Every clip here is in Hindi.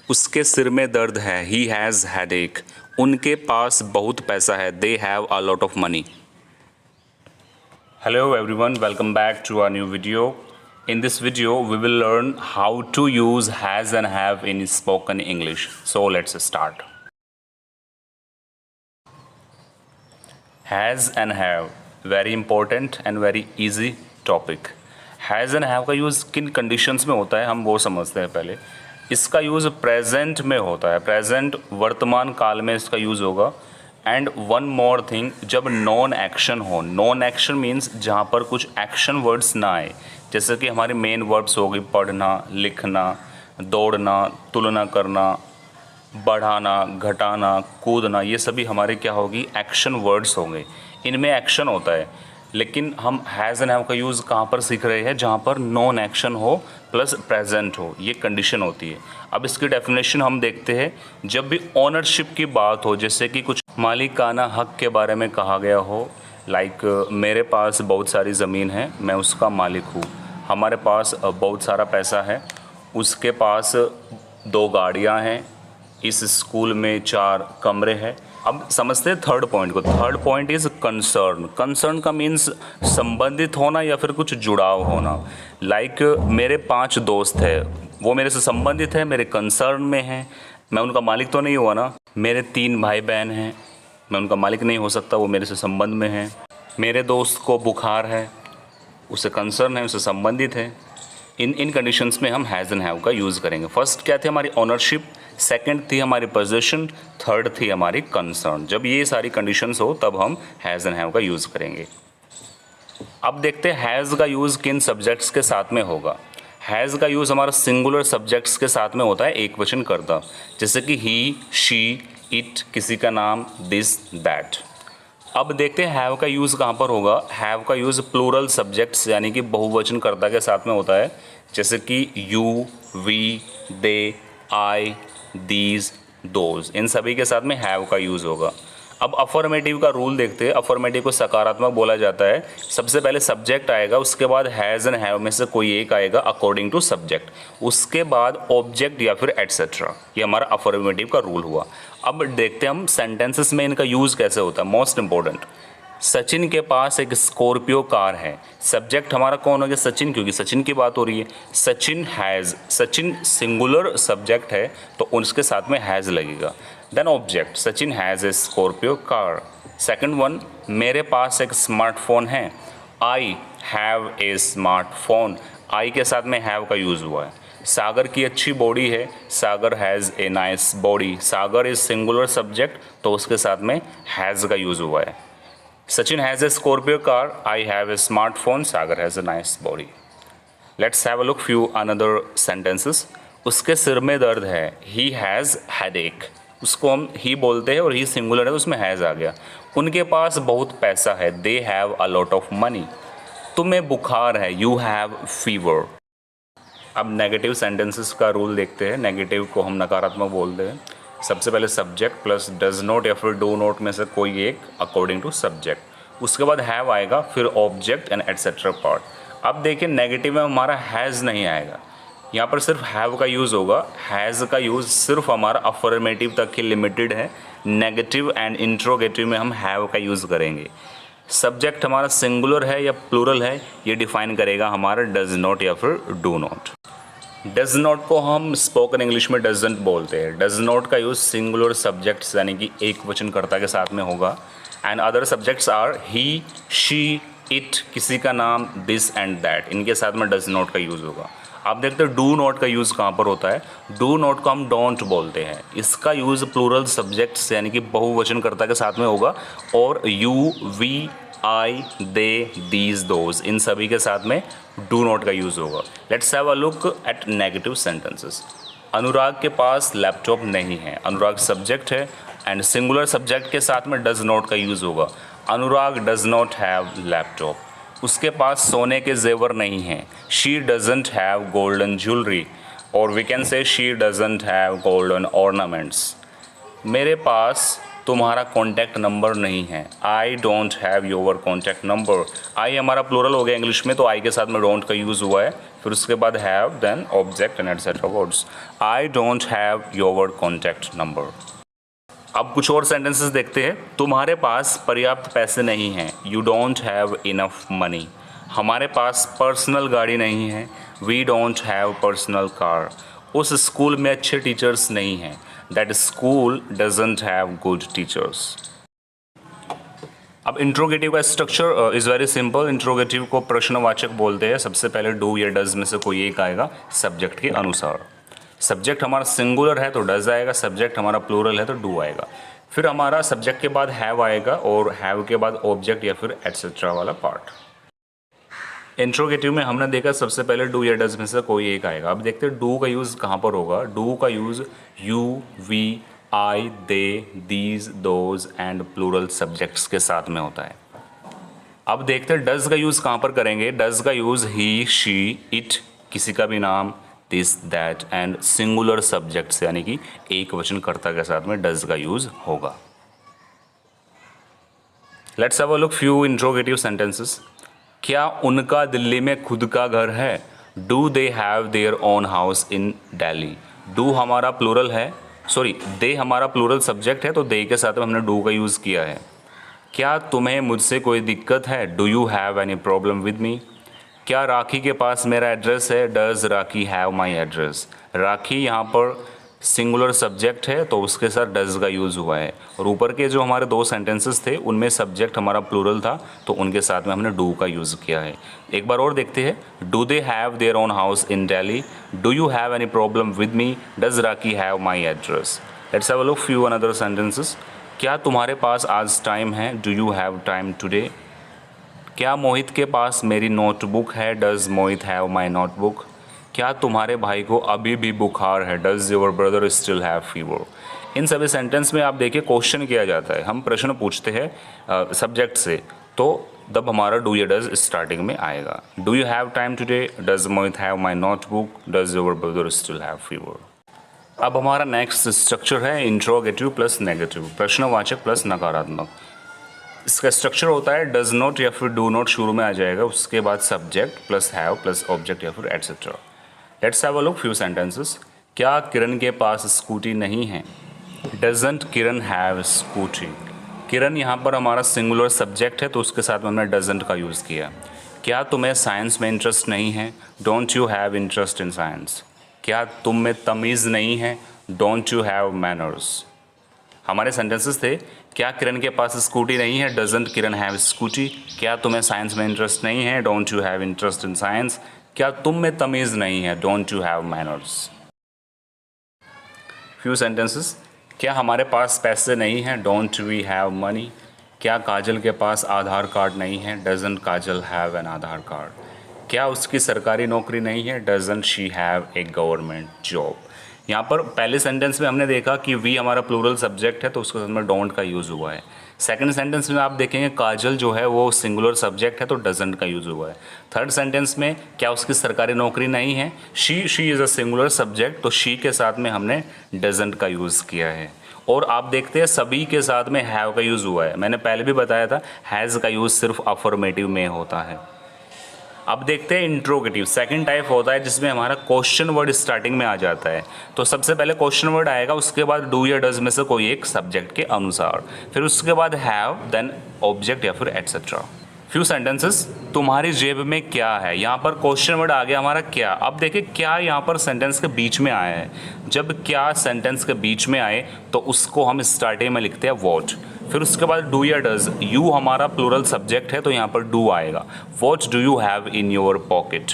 उसके सिर में दर्द है, ही हैज़ हेडेक। उनके पास बहुत पैसा है, they have a lot of money. Hello everyone, welcome back to our new video. In this video, we will learn how to use has and have in spoken English. So let's start. Has and have, very important and very easy topic. Has and have का यूज़ किन कंडीशंस में होता है हम वो समझते हैं पहले। इसका यूज़ प्रेजेंट में होता है, प्रेजेंट वर्तमान काल में इसका यूज़ होगा। एंड वन मोर थिंग, जब नॉन एक्शन हो, नॉन एक्शन मीन्स जहाँ पर कुछ एक्शन वर्ड्स ना आए, जैसे कि हमारे मेन वर्ब्स हो गए पढ़ना, लिखना, दौड़ना, तुलना करना, बढ़ाना, घटाना, कूदना, ये सभी हमारे क्या होगी, एक्शन वर्ड्स होंगे, इनमें एक्शन होता है। लेकिन हम हैज़ एंड हैव का यूज़ कहाँ पर सीख रहे हैं, जहाँ पर नॉन एक्शन हो प्लस प्रेजेंट हो, ये कंडीशन होती है। अब इसकी डेफिनेशन हम देखते हैं। जब भी ओनरशिप की बात हो, जैसे कि कुछ मालिकाना हक के बारे में कहा गया हो, लाइक मेरे पास बहुत सारी ज़मीन है, मैं उसका मालिक हूँ। हमारे पास बहुत सारा पैसा है, उसके पास 2 गाड़ियाँ हैं, इस स्कूल में 4 कमरे हैं। अब समझते हैं थर्ड पॉइंट को। Third point is concern. Concern का मीन्स संबंधित होना या फिर कुछ जुड़ाव होना। लाइक मेरे 5 दोस्त हैं, वो मेरे से संबंधित है, मेरे कंसर्न में हैं, मैं उनका मालिक तो नहीं हुआ ना। मेरे 3 भाई बहन हैं, मैं उनका मालिक नहीं हो सकता, वो मेरे से संबंध में हैं। मेरे दोस्त को बुखार है, उससे कंसर्न है, उससे संबंधित है। इन कंडीशंस में हम हैज़ एंड हैव का यूज़ करेंगे। फर्स्ट क्या थी हमारी ओनरशिप, सेकंड थी हमारी पोजीशन, थर्ड थी हमारी कंसर्न। जब ये सारी कंडीशंस हो तब हम हैज़ एंड हैव का यूज़ करेंगे। अब देखते हैं हैज़ का यूज़ किन सब्जेक्ट्स के साथ में होगा। हैज़ का यूज़ हमारा सिंगुलर सब्जेक्ट्स के साथ में होता है, एक वचन कर्ता, जैसे कि ही, शी, इट, किसी का नाम, दिस, दैट। अब देखते हैं हैव का यूज़ कहाँ पर होगा। हैव का यूज़ प्लूरल सब्जेक्ट्स यानी कि बहुवचन कर्ता के साथ में होता है, जैसे कि you, we, they, I, these, those, इन सभी के साथ में हैव का यूज़ होगा। अब अफर्मेटिव का रूल देखते हैं। अफर्मेटिव को सकारात्मक बोला जाता है। सबसे पहले सब्जेक्ट आएगा, उसके बाद हैज़ एंड हैव में से कोई एक आएगा अकॉर्डिंग टू सब्जेक्ट, उसके बाद ऑब्जेक्ट या फिर एटसेट्रा। ये हमारा अफर्मेटिव का रूल हुआ। अब देखते हैं हम सेंटेंसेस में इनका यूज़ कैसे होता है। मोस्ट इंपॉर्टेंट, सचिन के पास एक स्कॉर्पियो कार है। सब्जेक्ट हमारा कौन हो गया, सचिन, क्योंकि सचिन की बात हो रही है। Sachin has, Sachin singular subject है तो उसके साथ में हैज़ लगेगा। Then object, Sachin has a Scorpio car. Second one, मेरे पास एक स्मार्टफोन है। आई हैव ए स्मार्टफोन, आई के साथ में हैव का यूज़ हुआ है। सागर की अच्छी बॉडी है, Sagar has a nice body. Sagar is singular subject तो उसके साथ में हैज़ का यूज़ हुआ है। Sachin has a Scorpio car, I have a smartphone, Sagar has a nice body. Let's have a look few another sentences. उसके सिर में दर्द है, ही हैज़ हेडेक। उसको हम ही बोलते हैं और ही सिंगुलर है तो उसमें हैज़ आ गया। उनके पास बहुत पैसा है, they have a lot of money. तुम्हें बुखार है, यू हैव फीवर। अब नेगेटिव सेंटेंसेस का रूल देखते हैं। नेगेटिव को हम नकारात्मक बोलते हैं। सबसे पहले सब्जेक्ट प्लस डज नॉट या फिर डू नॉट में से कोई एक अकॉर्डिंग टू सब्जेक्ट, उसके बाद हैव आएगा, फिर ऑब्जेक्ट एंड एटसेट्रा पार्ट। अब देखिए नेगेटिव में हमारा हैज़ नहीं आएगा, यहाँ पर सिर्फ हैव का यूज़ होगा। हैज़ का यूज़ सिर्फ हमारा अफर्मेटिव तक ही लिमिटेड है। नेगेटिव एंड इंट्रोगेटिव में हम हैव का यूज़ करेंगे। सब्जेक्ट हमारा सिंगुलर है या प्लूरल है, ये डिफाइन करेगा हमारा डज नॉट या फिर डू नॉट। डज नॉट को हम स्पोकन इंग्लिश में डजंट बोलते हैं। डज नॉट का यूज़ सिंगुलर सब्जेक्ट्स यानी कि एक वचनकर्ता के साथ में होगा। And other subjects are he, she, it, किसी का नाम, दिस एंड दैट, इनके साथ में डज नॉट का यूज़ होगा। आप देखते हैं डू नॉट का यूज़ कहाँ पर होता है। डू नॉट को हम डोंट बोलते हैं। इसका यूज़ प्लूरल सब्जेक्ट्स यानी कि बहुवचनकर्ता के साथ में होगा और you, we, I, they, these, those, इन सभी के साथ में डू नॉट का यूज़ होगा। Let's have a look at negative sentences. Anurag के पास लैपटॉप नहीं है। अनुराग सब्जेक्ट है एंड सिंगुलर सब्जेक्ट के साथ में डज नॉट का यूज़ होगा। Anurag does not have laptop. उसके पास सोने के जेवर नहीं हैं। She doesn't have golden jewellery, और we can say she doesn't have golden ornaments. मेरे पास तुम्हारा कॉन्टैक्ट नंबर नहीं है। I don't have your contact number. I हमारा प्लूरल हो गया इंग्लिश में, तो आई के साथ में डोंट का यूज़ हुआ है, फिर उसके बाद have, then object and etcetera words. I don't have your contact number. अब कुछ और सेंटेंसेस देखते हैं। तुम्हारे पास पर्याप्त पैसे नहीं हैं। You don't have enough money. हमारे पास पर्सनल गाड़ी नहीं है। We don't have personal car. उस स्कूल में अच्छे टीचर्स नहीं हैं। That school doesn't have good teachers. अब इंट्रोगेटिव का structure is very simple. Interrogative को प्रश्नवाचक बोलते हैं। सबसे पहले डू या डज में से कोई एक आएगा सब्जेक्ट के अनुसार। सब्जेक्ट हमारा सिंगुलर है तो डज आएगा, सब्जेक्ट हमारा प्लूरल है तो डू आएगा। फिर हमारा सब्जेक्ट के बाद हैव आएगा और हैव के बाद ऑब्जेक्ट या फिर एटसेट्रा वाला पार्ट। इंट्रोगेटिव में हमने देखा सबसे पहले डू या डज में से कोई एक आएगा। अब देखते हैं डू का यूज़ कहाँ पर होगा। डू का use you, we, I, they, these, those and plural subjects के साथ में होता है। अब देखते हैं डज का यूज़ कहाँ पर करेंगे। डज का यूज़ ही, शी, इट, किसी का भी नाम, this, that and singular subjects यानी कि एक वचन कर्ता के साथ में डज का यूज़ होगा। Let's have a look few interrogative sentences. क्या उनका दिल्ली में खुद का घर है। Do they have their own house in Delhi. Do हमारा प्लूरल है, सॉरी दे हमारा प्लूरल सब्जेक्ट है तो दे के साथ में हमने डू का यूज़ किया है। क्या तुम्हें मुझसे कोई दिक्कत है। Do you have any problem with me. क्या राखी के पास मेरा एड्रेस है। Does Rakhi have my address. Rakhi यहाँ पर सिंगुलर सब्जेक्ट है तो उसके साथ डज का यूज़ हुआ है। और ऊपर के जो हमारे दो सेंटेंसेस थे उनमें सब्जेक्ट हमारा प्लूरल था तो उनके साथ में हमने डू का यूज़ किया है। एक बार और देखते हैं। Do they have their own house in Delhi. Do you have any problem with me. Does Rakhi have my address. Let's have a look few another sentences. क्या तुम्हारे पास आज टाइम है। Do you have time today. क्या मोहित के पास मेरी नोटबुक है। Does Mohit have my notebook. क्या तुम्हारे भाई को अभी भी बुखार है। Does your brother still have fever. इन सभी सेंटेंस में आप देखिए क्वेश्चन किया जाता है। हम प्रश्न पूछते हैं सब्जेक्ट से, तो तब हमारा डू या डज स्टार्टिंग में आएगा। Do you have time today. Does Mohit have my notebook. Does your brother still have fever. अब हमारा नेक्स्ट स्ट्रक्चर है इंट्रोगेटिव प्लस नेगेटिव, प्रश्नवाचक प्लस नकारात्मक। इसका स्ट्रक्चर होता है डज नॉट या फिर डू नॉट शुरू में आ जाएगा, उसके बाद subject plus have plus object या फिर etcetera. Let's have a look few sentences. क्या किरण के पास स्कूटी नहीं है। Doesn't Kiran have scooty. Kiran यहाँ पर हमारा सिंगुलर सब्जेक्ट है तो उसके साथ में हमने डजंट का यूज़ किया। क्या तुम्हें साइंस में इंटरेस्ट नहीं है। Don't you have interest in science. क्या तुम में तमीज़ नहीं है। Don't you have manners. हमारे सेंटेंसेस थे क्या किरण के पास स्कूटी नहीं है। Doesn't Kiran have scooty. क्या तुम्हें साइंस में इंटरेस्ट नहीं है। Don't you have interest in science. क्या तुम में तमीज़ नहीं है। Don't you have manners. Few sentences. क्या हमारे पास पैसे नहीं हैं। Don't we have money. क्या काजल के पास आधार कार्ड नहीं है। Doesn't Kajal have an Aadhaar card. क्या उसकी सरकारी नौकरी नहीं है। Doesn't she have a government job. यहाँ पर पहले सेंटेंस में हमने देखा कि वी हमारा प्लूरल सब्जेक्ट है तो उसके साथ में डोंट का यूज़ हुआ है। सेकंड सेंटेंस में आप देखेंगे काजल जो है वो सिंगुलर सब्जेक्ट है तो डजंट का यूज़ हुआ है। थर्ड सेंटेंस में क्या उसकी सरकारी नौकरी नहीं है। She is a singular subject तो शी के साथ में हमने डजंट का यूज़ किया है। और आप देखते हैं सभी के साथ में हैव का यूज़ हुआ है। मैंने पहले भी बताया था हैज़ का यूज़ सिर्फ अफर्मेटिव में होता है। अब देखते हैं इंट्रोगेटिव। सेकंड टाइप होता है जिसमें हमारा क्वेश्चन वर्ड स्टार्टिंग में आ जाता है। तो सबसे पहले क्वेश्चन वर्ड आएगा, उसके बाद डू या डज में से कोई एक सब्जेक्ट के अनुसार, फिर उसके बाद हैव, देन ऑब्जेक्ट या फिर एटसेट्रा। Few sentences. तुम्हारी जेब में क्या है। यहाँ पर क्वेश्चन वर्ड आ गया हमारा क्या। अब देखिए क्या यहाँ पर सेंटेंस के बीच में आया है। जब क्या सेंटेंस के बीच में आए तो उसको हम स्टार्टिंग में लिखते हैं वॉट। फिर उसके बाद डू या डज। यू हमारा प्लूरल सब्जेक्ट है तो यहाँ पर डू आएगा। What do you have in your pocket.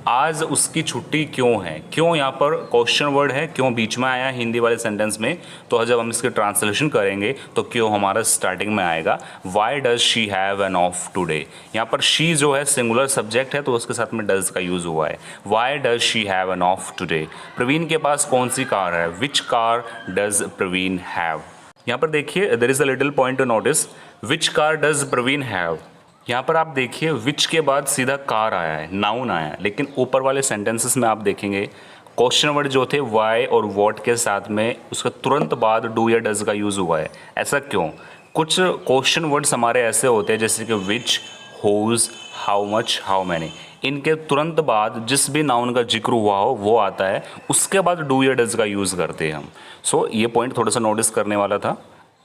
आज उसकी छुट्टी क्यों है। क्यों यहाँ पर क्वेश्चन वर्ड है, क्यों बीच में आया हिंदी वाले सेंटेंस में। तो जब हम इसके ट्रांसलेशन करेंगे तो क्यों हमारा स्टार्टिंग में आएगा। Y does she have an off today. यहाँ पर शी जो है सिंगुलर सब्जेक्ट है तो उसके साथ में डज का यूज़ हुआ है। Why does she have an off today. Praveen के पास कौन सी कार है। Which car does Praveen have. यहाँ पर देखिए there is a little point to notice. Which car does Praveen have. यहाँ पर आप देखिए विच के बाद सीधा कार आया है, नाउन आया है, लेकिन ऊपर वाले सेंटेंसेस में आप देखेंगे क्वेश्चन वर्ड जो थे वाई और वॉट के साथ में उसके तुरंत बाद डू या डज का यूज़ हुआ है। ऐसा क्यों? कुछ क्वेश्चन वर्ड्स हमारे ऐसे होते हैं जैसे कि विच, होज, हाउ मच, हाउ मैनी, इनके तुरंत बाद जिस भी नाउन का जिक्र हुआ हो वो आता है, उसके बाद डू या डज का यूज़ करते हैं हम। सो ये पॉइंट थोड़ा सा नोटिस करने वाला था।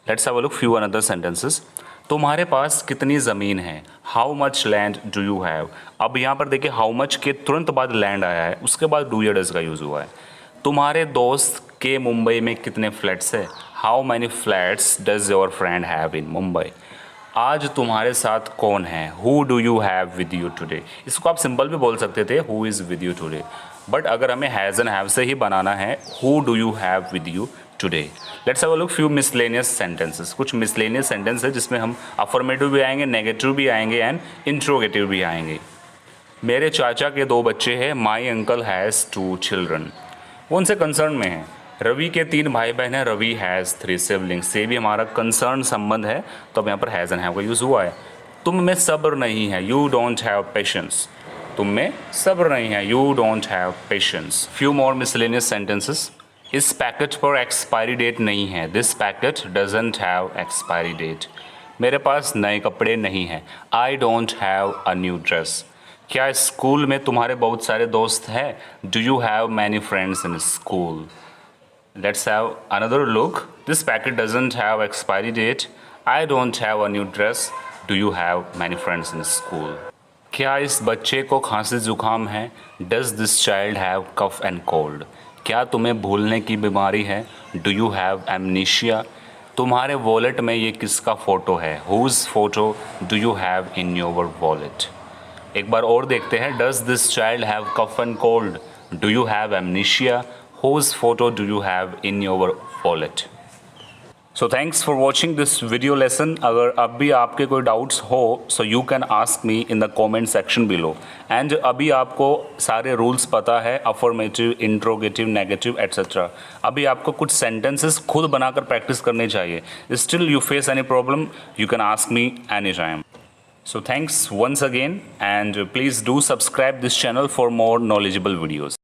Let's have a look few another sentences. तुम्हारे पास कितनी ज़मीन है? How much land do you have. अब यहाँ पर देखिए हाउ मच के तुरंत बाद लैंड आया है, उसके बाद डू या डज का यूज़ हुआ है। तुम्हारे दोस्त के मुंबई में कितने फ्लैट्स है? How many flats does your friend have in Mumbai. आज तुम्हारे साथ कौन है? Who do you have with you today. इसको आप सिंपल भी बोल सकते थे who is with you today, but अगर हमें हैज़ एंड हैव से ही बनाना है who do you have with you today. Let's have a look few miscellaneous sentences. कुछ मिसलेनियस सेंटेंस है जिसमें हम अफर्मेटिव भी आएंगे, नेगेटिव भी आएंगे एंड इंट्रोगेटिव भी आएंगे। मेरे चाचा के 2 बच्चे हैं। My uncle has 2 children. वो उनसे कंसर्न में है। रवि के 3 भाई बहन हैं। Ravi has 3 siblings. से भी हमारा कंसर्न संबंध है, तो अब यहाँ पर हैज़ एंड हैव का यूज़ हुआ है। तुम में सब्र नहीं है। You don't have patience. तुम में सब्र नहीं है। You don't have patience. Few more miscellaneous sentences. इस पैकेट पर एक्सपायरी डेट नहीं है। This packet doesn't have expiry date. मेरे पास नए कपड़े नहीं हैं। I don't have a new dress. क्या स्कूल में तुम्हारे बहुत सारे दोस्त हैं? Do you have many friends in school. Let's have another look. This packet doesn't have expiry date. I don't have a new dress. Do you have many friends in school. क्या इस बच्चे को खांसी जुकाम है? Does this child have cough and cold. क्या तुम्हें भूलने की बीमारी है? Do you have amnesia. तुम्हारे वॉलेट में ये किसका फ़ोटो है? Whose photo do you have in your wallet. एक बार और देखते हैं। Does this child have cough and cold. Do you have amnesia. Whose photo do you have in your wallet. So thanks for watching this video lesson. अगर अब भी आपके कोई डाउट्स हो so you can ask me in the comment section below. And अभी आपको सारे रूल्स पता है, अफर्मेटिव, इंट्रोगेटिव, नेगेटिव एट्सेट्रा। अभी आपको कुछ सेंटेंसेस खुद बनाकर प्रैक्टिस करने चाहिए। Still you face any problem, you can ask me any time. So thanks once again, and please do subscribe this channel for more knowledgeable videos.